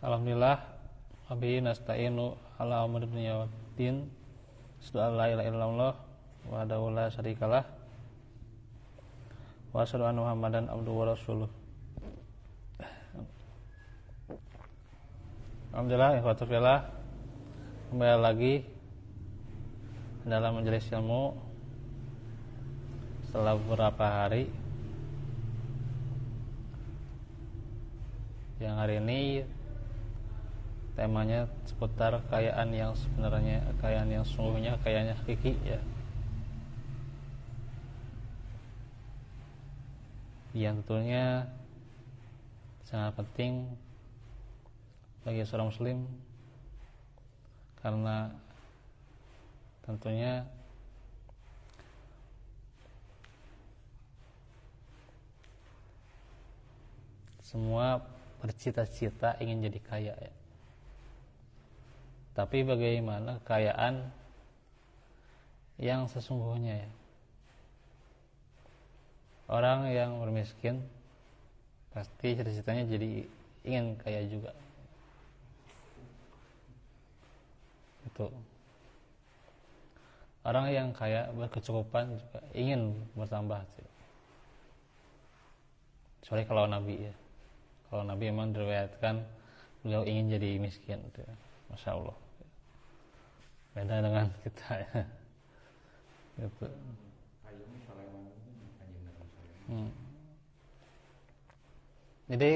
Alhamdulillah, wabihi nasta'inu ala umuri dunya waddin. Asyhadu an la ilaha illallah wahdahu la syarikalah wa asyhadu anna Muhammadan abduhu wa rasuluh. Alhamdulillah, ikhwatu fillah, kembali lagi dalam majelis ilmu setelah beberapa hari. Yang hari ini temanya seputar kekayaan yang sebenarnya, kekayaan yang sungguhnya, kekayaan hakiki ya. Yang tentunya sangat penting bagi seorang muslim, karena tentunya semua bercita-cita ingin jadi kaya ya. Tapi bagaimana kekayaan yang sesungguhnya ya? Orang yang bermiskin pasti cita-citanya jadi ingin kaya juga. Itu. Orang yang kaya berkecukupan juga ingin bertambah. Kecuali kalau Nabi ya. Kalau Nabi memang diriwayatkan beliau ingin jadi miskin. Masya Allah. Beda dengan kita ya. Gitu. Jadi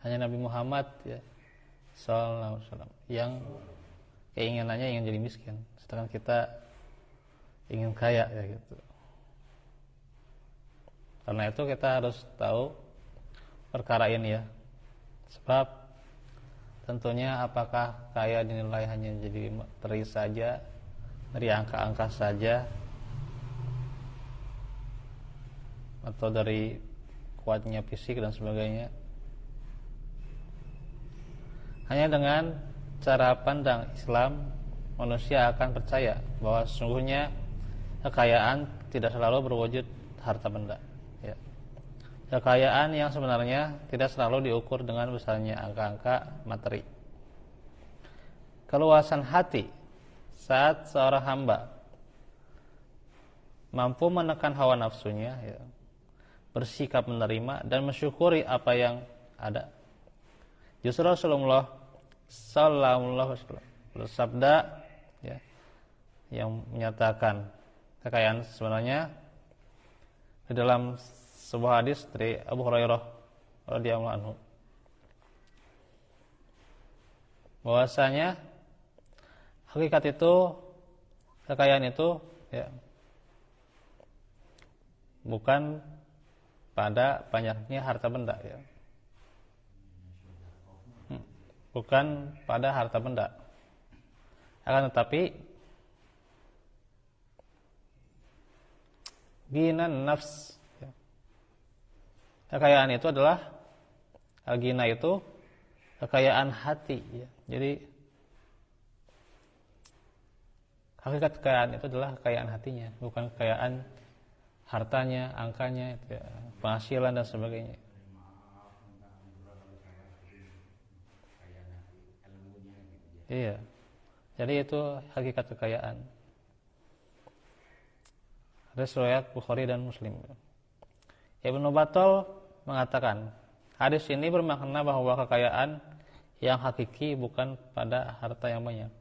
hanya Nabi Muhammad ya sallallahu alaihi wasallam yang keinginannya ingin jadi miskin, sedangkan kita ingin kaya ya gitu. Karena itu kita harus tahu perkara ini ya. Sebab tentunya apakah kaya dinilai hanya jadi materi saja, dari angka-angka saja, atau dari kuatnya fisik dan sebagainya. Hanya dengan cara pandang Islam, manusia akan percaya bahwa sesungguhnya kekayaan tidak selalu berwujud harta benda ya. Kekayaan yang sebenarnya tidak selalu diukur dengan besarnya angka-angka materi. Keluasan hati saat seorang hamba mampu menekan hawa nafsunya ya, bersikap menerima dan mensyukuri apa yang ada. Justru Rasulullah sallallahu alaihi wasallam bersabda ya, yang menyatakan kekayaan sebenarnya di dalam sebuah hadis dari Abu Hurairah radhiyallahu anhu, bahwasanya hakikat itu, kekayaan itu ya, bukan pada banyaknya harta benda ya. Bukan pada harta benda. Akan tetapi ginan nafs ya. Kekayaan itu adalah al-ghina itu kekayaan hati ya. Jadi hakikat kekayaan itu adalah kekayaan hatinya, bukan kekayaan hartanya, angkanya, ya, penghasilan dan sebagainya. Iya. Jadi itu hakikat kekayaan. Hadis riwayat Bukhari dan Muslim. Ibnu Battal mengatakan, hadis ini bermakna bahwa kekayaan yang hakiki bukan pada harta yang banyak.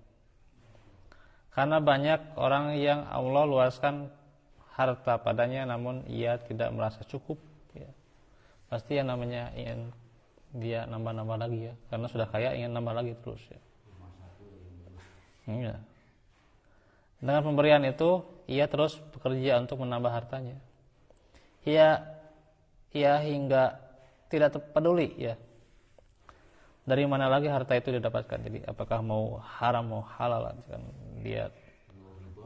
Karena banyak orang yang Allah luaskan harta padanya, namun ia tidak merasa cukup ya. Pasti yang namanya ingin dia nambah-nambah lagi ya, karena sudah kaya ingin nambah lagi terus ya. Ya. Dengan pemberian itu ia terus bekerja untuk menambah hartanya. Ia hingga tidak peduli ya dari mana lagi harta itu didapatkan. Jadi apakah mau haram mau halal kan dia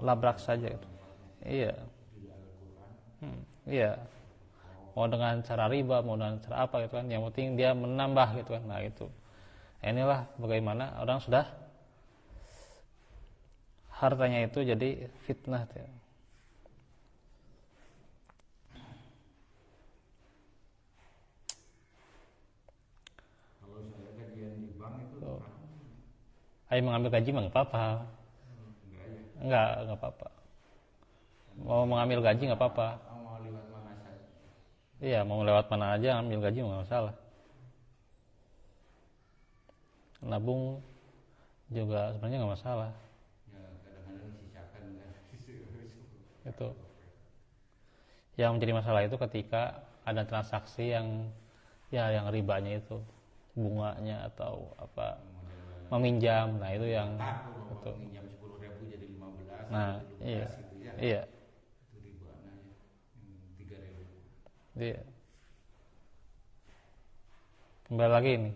labrak saja itu. Iya. Iya. Mau dengan cara riba, mau dengan cara apa gitu kan, yang penting dia menambah gitu kan. Nah itu. Inilah bagaimana orang sudah hartanya itu jadi fitnah ya. Ayo mengambil gaji mah nggak apa-apa. Enggak apa-apa. Mau mengambil gaji nggak apa-apa. Mau lewat mana saja. Iya, mau lewat mana aja ambil gaji nggak masalah. Nabung juga sebenarnya nggak masalah. Ya kadang-kadang disisakan kan. Itu. Yang menjadi masalah itu ketika ada transaksi yang ribanya itu, bunganya atau apa, meminjam. Nah, itu yang itu. Meminjam 10.000 jadi 15. Nah, iya. Gitu ya. Iya. Itu ribuannya 3.000. Iya. Kembali lagi nih.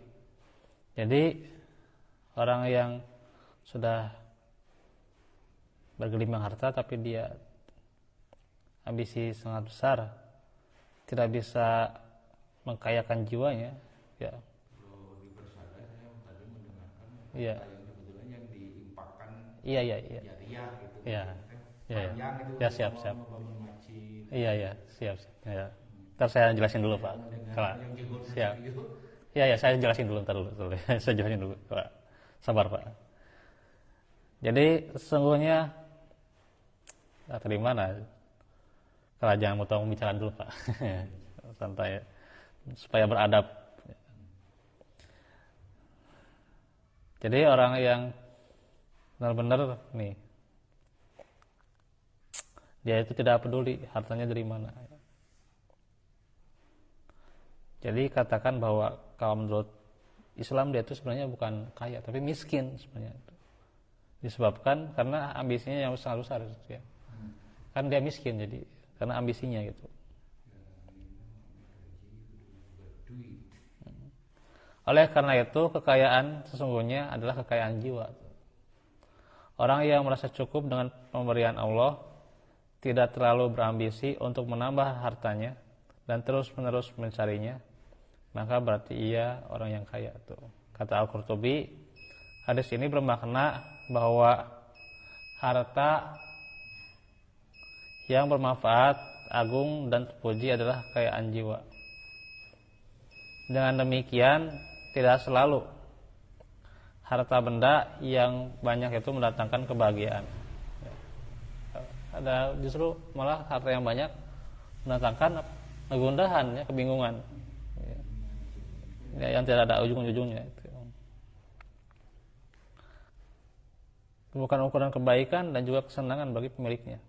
Jadi orang yang sudah bergelimang harta tapi dia ambisi sangat besar, tidak bisa mengkayakan jiwanya, ya. Kalau di persada saya tadi mendengarkan Iya. yang sebetulnya yang diimpakkan Iya. jariah gitu. Iya. Iya. Panjang itu. Ya, siap. Membangun masjid. Iya, siap. Ya. Ntar saya jelasin dulu, Pak. Kalau Yang jebol siap. gitu. Ya, saya jelasin dulu, ntar dulu. Saya jelasin dulu, Pak. Sabar, Pak. Jadi sesungguhnya dari mana? Kalau jangan mau tahu pembicaraan dulu, Pak. Santai ya. Supaya beradab. Jadi orang yang benar-benar nih, dia itu tidak peduli hartanya dari mana. Jadi katakan bahwa kalau menurut Islam dia itu sebenarnya bukan kaya tapi miskin sebenarnya. Disebabkan karena ambisinya yang sangat besar ya. Kan dia miskin jadi karena ambisinya gitu. Oleh karena itu kekayaan sesungguhnya adalah kekayaan jiwa. Orang yang merasa cukup dengan pemberian Allah tidak terlalu berambisi untuk menambah hartanya dan terus-menerus mencarinya, maka berarti ia orang yang kaya tuh. Kata Al-Qurtubi, hadis ini bermakna bahwa harta yang bermanfaat, agung dan terpuji adalah kekayaan jiwa. Dengan demikian, tidak selalu harta benda yang banyak itu mendatangkan kebahagiaan. Ada justru malah harta yang banyak mendatangkan kegundahan, ya, kebingungan, ya, yang tidak ada ujung-ujungnya. Bukan ukuran kebaikan dan juga kesenangan bagi pemiliknya.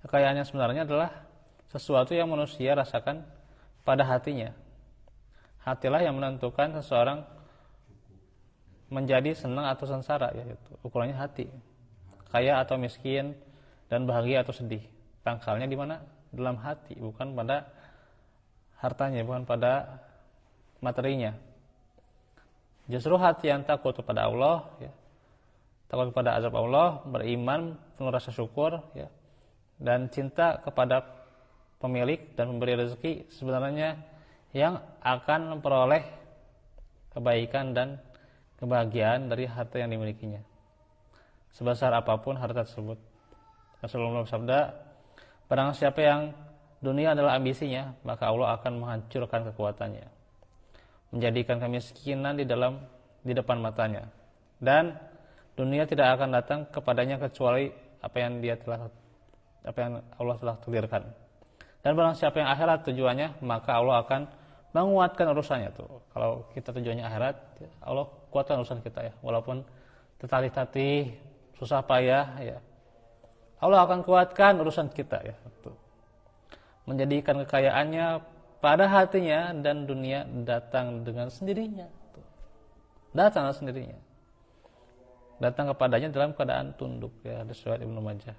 Kekayaan yang sebenarnya adalah sesuatu yang manusia rasakan pada hatinya. Hatilah yang menentukan seseorang menjadi senang atau sengsara, yaitu ukurannya hati. Kaya atau miskin dan bahagia atau sedih. Pangkalnya di mana? Dalam hati, bukan pada hartanya, bukan pada materinya. Justru hati yang takut kepada Allah, ya, takut kepada azab Allah, beriman, penuh rasa syukur, ya, dan cinta kepada pemilik dan pemberi rezeki sebenarnya yang akan memperoleh kebaikan dan kebahagiaan dari harta yang dimilikinya, sebesar apapun harta tersebut. Rasulullah bersabda, barang siapa yang dunia adalah ambisinya, maka Allah akan menghancurkan kekuatannya, menjadikan kemiskinan di depan matanya, dan dunia tidak akan datang kepadanya kecuali apa yang Allah telah takdirkan. Dan barang siapa yang akhirat tujuannya, maka Allah akan menguatkan urusannya tuh. Kalau kita tujuannya akhirat, Allah kuatkan urusan kita ya, walaupun tetali-tati, susah payah ya. Allah akan kuatkan urusan kita ya. Tuh. Menjadikan kekayaannya pada hatinya dan dunia datang dengan sendirinya. Tuh. Datang dengan sendirinya. Datang kepadanya dalam keadaan tunduk ya, hadis riwayat Ibnu Majah.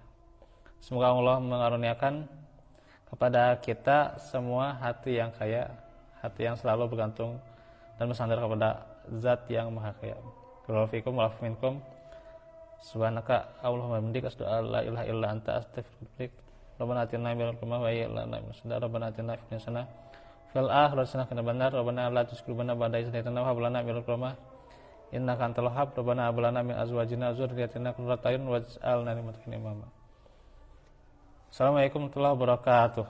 Semoga Allah mengaruniakan kepada kita semua hati yang kaya, hati yang selalu bergantung dan bersandar kepada Zat yang Maha Kaya. Assalamualaikum warahmatullahi wabarakatuh. Subhanaka Allahumma bihamdika asyhadu an la ilaha illa anta astaghfiruka wa atubu ilaik. Rabbana atina min ladunka wa hayyi lana min amrina rabbana atina fid dunya hasanah fil akhirati hasanah wa qina adzabannar. Rabbana la tuzigh qulubana ba'da idh hadaytana wa hab lana min ladunka rahmah innaka antal wahhab. Rabbana hab lana min azwajina wa dzurriyyatina qurrata a'yun waj'alna lil muttaqina imama. Assalamualaikum warahmatullahi wabarakatuh.